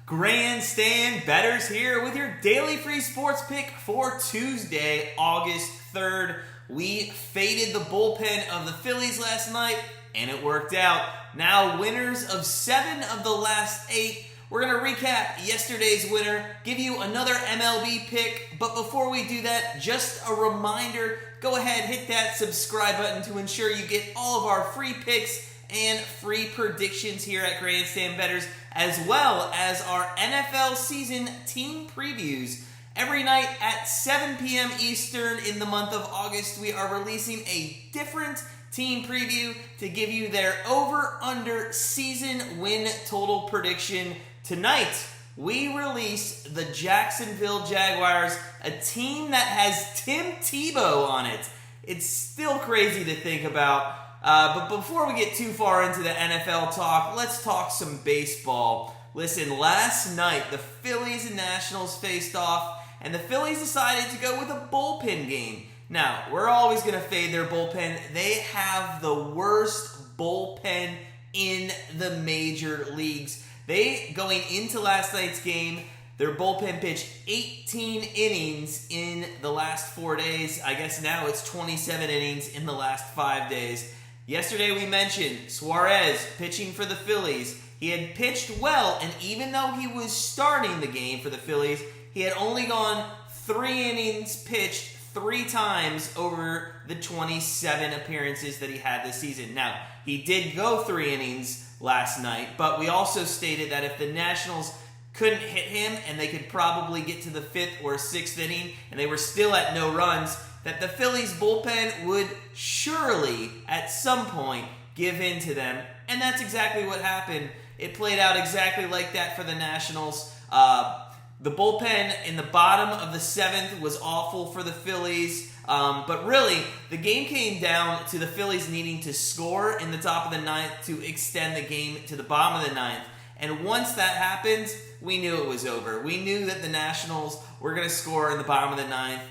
Grandstand Bettors here with your daily free sports pick for Tuesday, August 3rd. We faded the bullpen of the Phillies last night, and it worked out. Now winners of 7 of the last 8. We're going to recap yesterday's winner, give you another MLB pick, but before we do that, just a reminder, go ahead, hit that subscribe button to ensure you get all of our free picks and free predictions here at Grandstand Bettors, as well as our NFL season team previews. Every night at 7 p.m. Eastern in the month of August, we are releasing a different team preview to give you their over-under season win total prediction. Tonight, we release the Jacksonville Jaguars, a team that has Tim Tebow on it. It's still crazy to think about. But before we get too far into the NFL talk, let's talk some baseball. Listen, last night, the Phillies and Nationals faced off, and the Phillies decided to go with a bullpen game. Now, we're always going to fade their bullpen. They have the worst bullpen in the major leagues. Going into last night's game, their bullpen pitched 18 innings in the last 4 days. I guess now it's 27 innings in the last 5 days. Yesterday we mentioned Suarez pitching for the Phillies. He had pitched well, and even though he was starting the game for the Phillies, he had only gone 3 innings pitched 3 times over the 27 appearances that he had this season. Now, he did go 3 innings last night, but we also stated that if the Nationals couldn't hit him and they could probably get to the 5th or 6th inning and they were still at no runs, that the Phillies bullpen would surely, at some point, give in to them. And that's exactly what happened. It played out exactly like that for the Nationals. The bullpen in the bottom of the 7th was awful for the Phillies. But really, the game came down to the Phillies needing to score in the top of the 9th to extend the game to the bottom of the 9th. And once that happened, we knew it was over. We knew that the Nationals were going to score in the bottom of the 9th.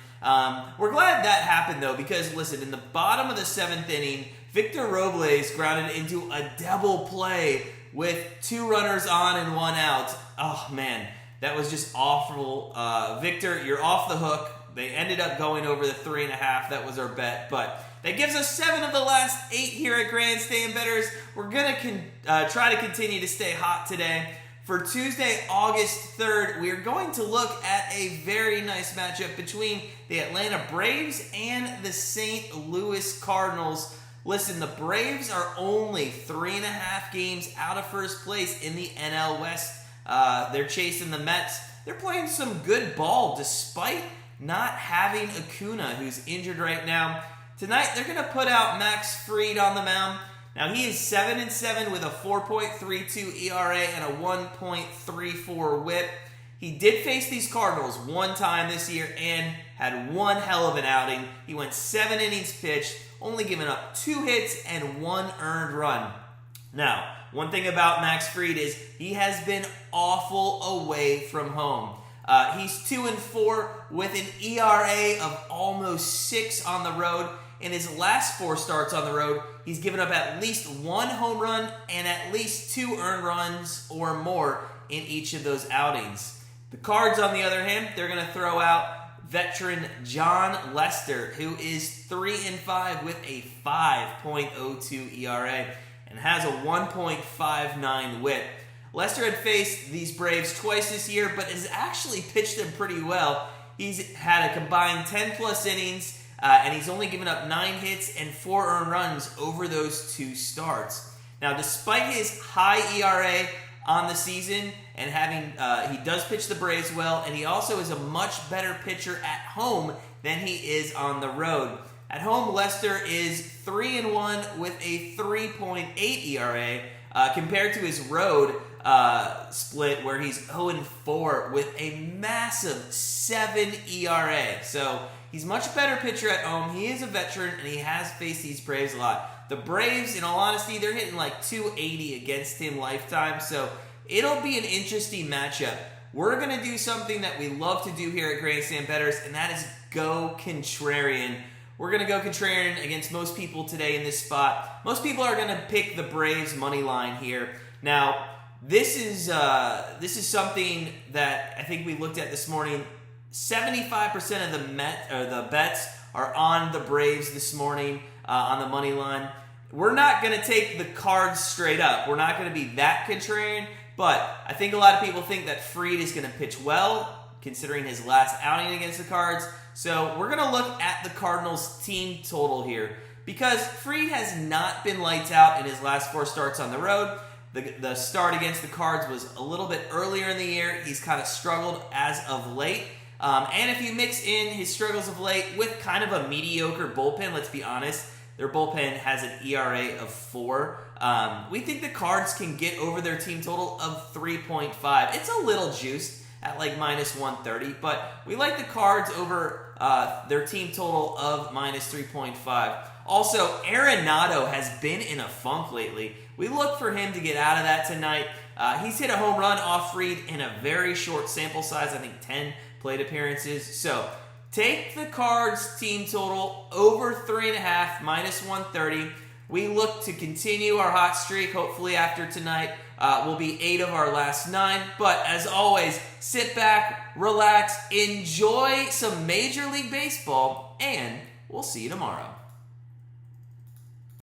We're glad that happened, though, because, listen, in the bottom of the 7th inning, Victor Robles grounded into a double play with 2 runners on and 1 out. Oh, man, that was just awful. Victor, you're off the hook. They ended up going over the 3.5. That was our bet, but that gives us 7 of the last 8 here at Grandstand Bettors. We're going to try to continue to stay hot today. For Tuesday, August 3rd, we are going to look at a very nice matchup between the Atlanta Braves and the St. Louis Cardinals. Listen, the Braves are only 3.5 games out of first place in the NL West. They're chasing the Mets. They're playing some good ball despite not having Acuna, who's injured right now. Tonight, they're going to put out Max Fried on the mound. Now, he is 7-7 with a 4.32 ERA and a 1.34 whip. He did face these Cardinals 1 time this year and had one hell of an outing. He went 7 innings pitched, only giving up 2 hits and 1 earned run. Now, one thing about Max Fried is he has been awful away from home. He's 2-4 with an ERA of almost 6 on the road. In his last 4 starts on the road, he's given up at least 1 home run and at least 2 earned runs or more in each of those outings. The Cards, on the other hand, they're going to throw out veteran John Lester, who is 3-5 with a 5.02 ERA and has a 1.59 whip. Lester had faced these Braves twice this year, but has actually pitched them pretty well. He's had a combined 10-plus innings, and he's only given up 9 hits and 4 earned runs over those 2 starts. Now, despite his high ERA on the season and he does pitch the Braves well, and he also is a much better pitcher at home than he is on the road. At home, Lester is 3-1 with a 3.8 ERA compared to his road split where he's 0-4 with a massive 7 ERA. So he's much better pitcher at home. He is a veteran, and he has faced these Braves a lot. The Braves, in all honesty, they're hitting like 280 against him lifetime, so it'll be an interesting matchup. We're going to do something that we love to do here at Grandstand Bettors, and that is go contrarian. We're going to go contrarian against most people today in this spot. Most people are going to pick the Braves money line here. Now, This is something that I think we looked at this morning. 75% of the bets are on the Braves this morning on the money line. We're not going to take the Cards straight up. We're not going to be that contrarian, but I think a lot of people think that Fried is going to pitch well, considering his last outing against the Cards. So we're going to look at the Cardinals team total here, because Fried has not been lights out in his last 4 starts on the road. The start against the Cards was a little bit earlier in the year. He's kind of struggled as of late. And if you mix in his struggles of late with kind of a mediocre bullpen, let's be honest, their bullpen has an ERA of 4. We think the Cards can get over their team total of 3.5. It's a little juiced at like minus 130, but we like the Cards over their team total of minus 3.5. Also, Arenado has been in a funk lately. We look for him to get out of that tonight. He's hit a home run off Fried in a very short sample size, I think 10 plate appearances. So take the Cards team total over 3.5, minus 130. We look to continue our hot streak. Hopefully after tonight, we'll be 8 of our last 9. But as always, sit back, relax, enjoy some Major League Baseball, and we'll see you tomorrow.